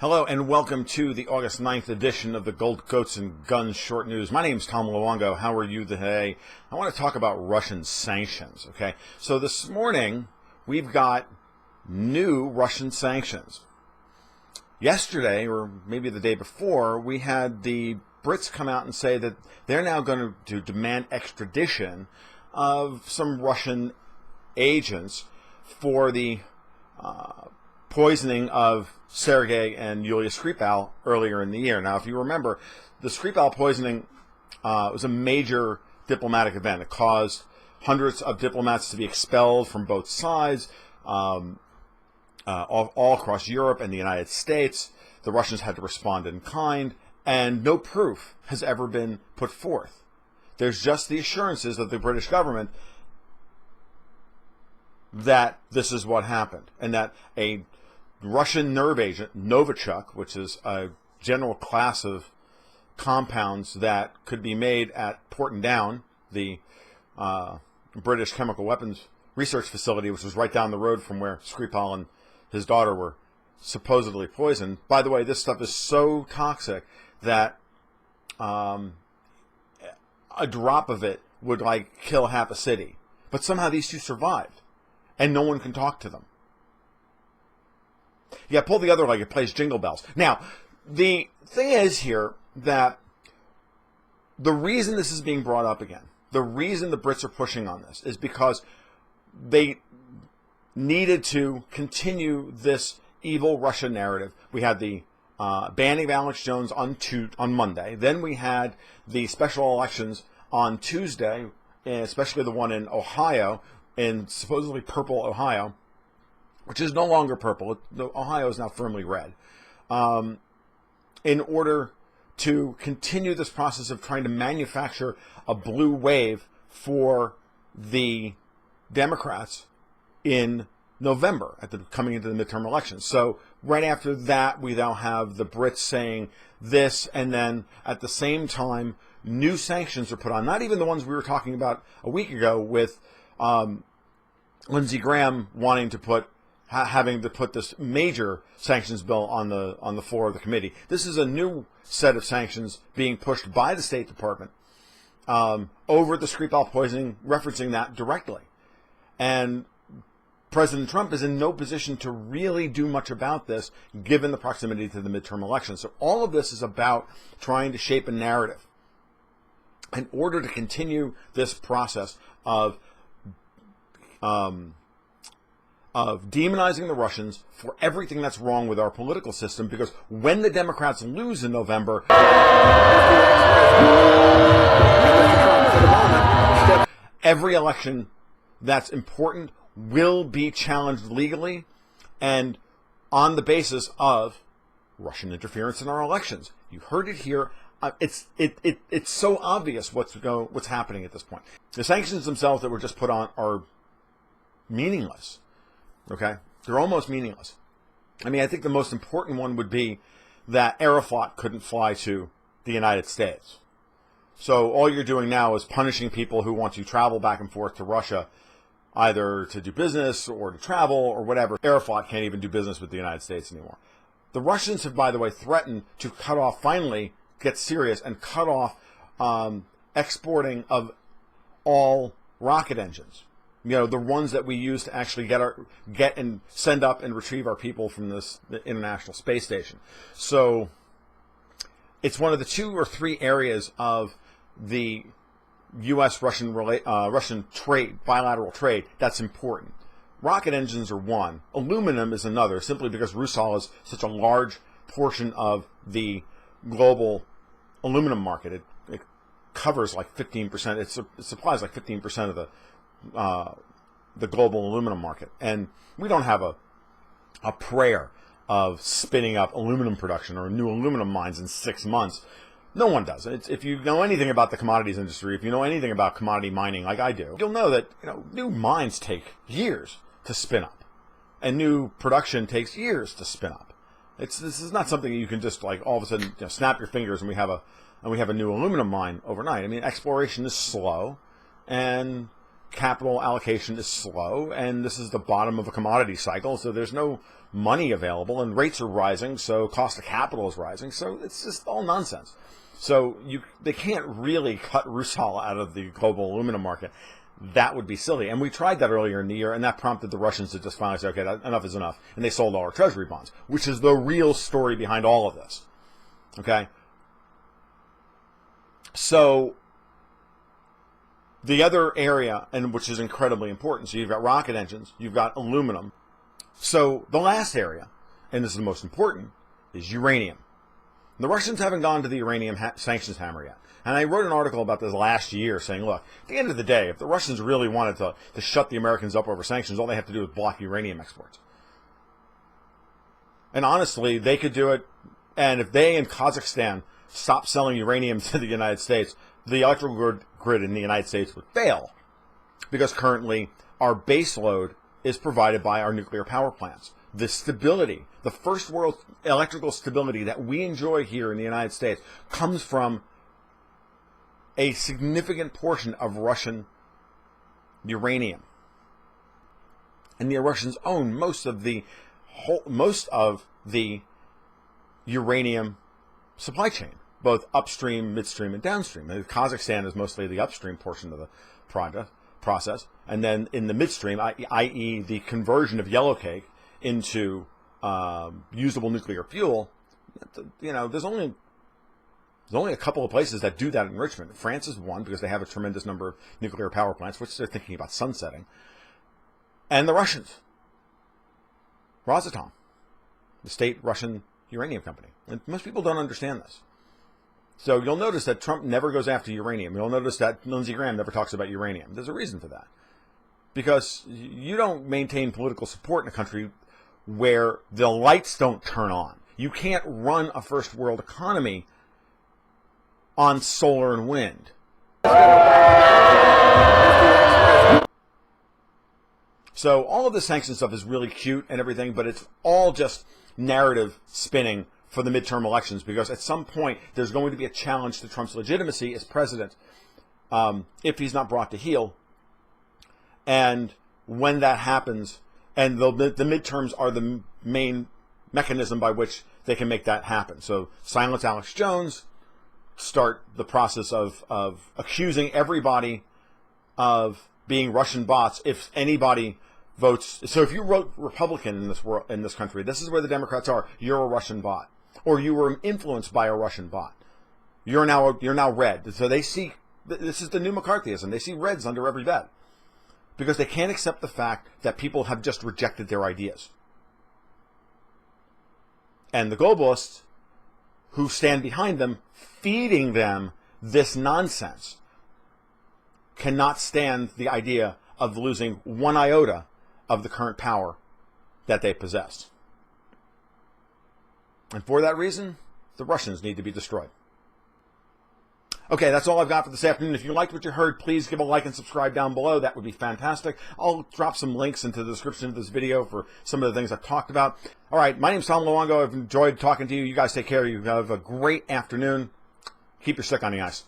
Hello and welcome to the August 9th edition of the Gold Coats and Guns Short News. My name is Tom Luongo. How are you today? I want to talk about Russian sanctions, okay? So this morning, we've got new Russian sanctions. Yesterday, or maybe the day before, we had the Brits come out and say that they're now going to demand extradition of some Russian agents for the poisoning of Sergei and Yulia Skripal earlier in the year. Now, if you remember, the Skripal poisoning was a major diplomatic event. It caused hundreds of diplomats to be expelled from both sides, all across Europe and the United States. The Russians had to respond in kind, and no proof has ever been put forth. There's just the assurances of the British government that this is what happened, and that a Russian nerve agent, Novichok, which is a general class of compounds that could be made at Porton Down, the British chemical weapons research facility, which was right down the road from where Skripal and his daughter were supposedly poisoned. By the way, this stuff is so toxic that a drop of it would kill half a city. But somehow these two survived, and no one can talk to them. Yeah, pull the other leg, it plays Jingle Bells. Now, the thing is here that the reason this is being brought up again, the reason the Brits are pushing on this, is because they needed to continue this evil Russian narrative. We had the banning of Alex Jones on Monday. Then we had the special elections on Tuesday, especially the one in Ohio, in supposedly purple Ohio, which is no longer purple. Ohio is now firmly red, in order to continue this process of trying to manufacture a blue wave for the Democrats in November, coming into the midterm elections. So right after that, we now have the Brits saying this, and then at the same time, new sanctions are put on. Not even the ones we were talking about a week ago with Lindsey Graham wanting to having to put this major sanctions bill on the floor of the committee. This is a new set of sanctions being pushed by the State Department over the Skripal poisoning, referencing that directly. And President Trump is in no position to really do much about this, given the proximity to the midterm elections. So all of this is about trying to shape a narrative in order to continue this process of demonizing the Russians for everything that's wrong with our political system, because when the Democrats lose in November, every election that's important will be challenged legally and on the basis of Russian interference in our elections. You heard it here. It's so obvious what's happening at this point. The sanctions themselves that were just put on are meaningless. Okay? They're almost meaningless. I mean, I think the most important one would be that Aeroflot couldn't fly to the United States. So all you're doing now is punishing people who want to travel back and forth to Russia, either to do business or to travel or whatever. Aeroflot can't even do business with the United States anymore. The Russians have, by the way, threatened to finally get serious and cut off exporting of all rocket engines. You know, the ones that we use to actually get and send up and retrieve our people from the International Space Station. So it's one of the 2 or 3 areas of the U.S.-Russian trade, bilateral trade, that's important. Rocket engines are one. Aluminum is another, simply because Rusal is such a large portion of the global aluminum market. It covers 15%. It supplies 15% of the global aluminum market. And we don't have a prayer of spinning up aluminum production or new aluminum mines in 6 months. No one does. If you know anything about the commodities industry, if you know anything about commodity mining like I do, you'll know that new mines take years to spin up, and new production takes years to spin up. This is not something you can just all of a sudden snap your fingers and we have a new aluminum mine overnight. I mean, exploration is slow, and capital allocation is slow, and this is the bottom of a commodity cycle, so there's no money available, and rates are rising, so cost of capital is rising, so it's just all nonsense. So they can't really cut Rusal out of the global aluminum market. That would be silly. And we tried that earlier in the year, and that prompted the Russians to just finally say, okay, enough is enough. And they sold all our treasury bonds, which is the real story behind all of this. Okay? So the other area, and which is incredibly important, so you've got rocket engines, you've got aluminum. So the last area, and this is the most important, is uranium. The Russians haven't gone to the uranium sanctions hammer yet. And I wrote an article about this last year saying, look, at the end of the day, if the Russians really wanted to shut the Americans up over sanctions, all they have to do is block uranium exports. And honestly, they could do it. And if they and Kazakhstan stop selling uranium to the United States, the electrical grid in the United States would fail. Because currently, our base load is provided by our nuclear power plants. The stability, the first world electrical stability that we enjoy here in the United States comes from a significant portion of Russian uranium. And the Russians own most of the uranium supply chain, both upstream, midstream, and downstream. And Kazakhstan is mostly the upstream portion of the process. And then in the midstream, i.e. the conversion of yellowcake into usable nuclear fuel, there's only a couple of places that do that enrichment. France is one because they have a tremendous number of nuclear power plants, which they're thinking about sunsetting. And the Russians, Rosatom, the state Russian uranium company. And most people don't understand this. So you'll notice that Trump never goes after uranium. You'll notice that Lindsey Graham never talks about uranium. There's a reason for that. Because you don't maintain political support in a country where the lights don't turn on. You can't run a first world economy on solar and wind. So all of the sanction stuff is really cute and everything, but it's all just narrative spinning for the midterm elections, because at some point there's going to be a challenge to Trump's legitimacy as president if he's not brought to heel. And when that happens, and the midterms are the main mechanism by which they can make that happen. So silence Alex Jones, start the process of accusing everybody of being Russian bots if anybody votes. So if you wrote Republican in this country, this is where the Democrats are. You're a Russian bot, or you were influenced by a Russian bot. You're now red. So they see this is the new McCarthyism. They see reds under every bed because they can't accept the fact that people have just rejected their ideas. And the globalists who stand behind them, feeding them this nonsense, cannot stand the idea of losing one iota of the current power that they possess. And for that reason, the Russians need to be destroyed. Okay, that's all I've got for this afternoon. If you liked what you heard, please give a like and subscribe down below. That would be fantastic. I'll drop some links into the description of this video for some of the things I've talked about. All right, my name's Tom Luongo. I've enjoyed talking to you. You guys take care. You have a great afternoon. Keep your stick on the ice.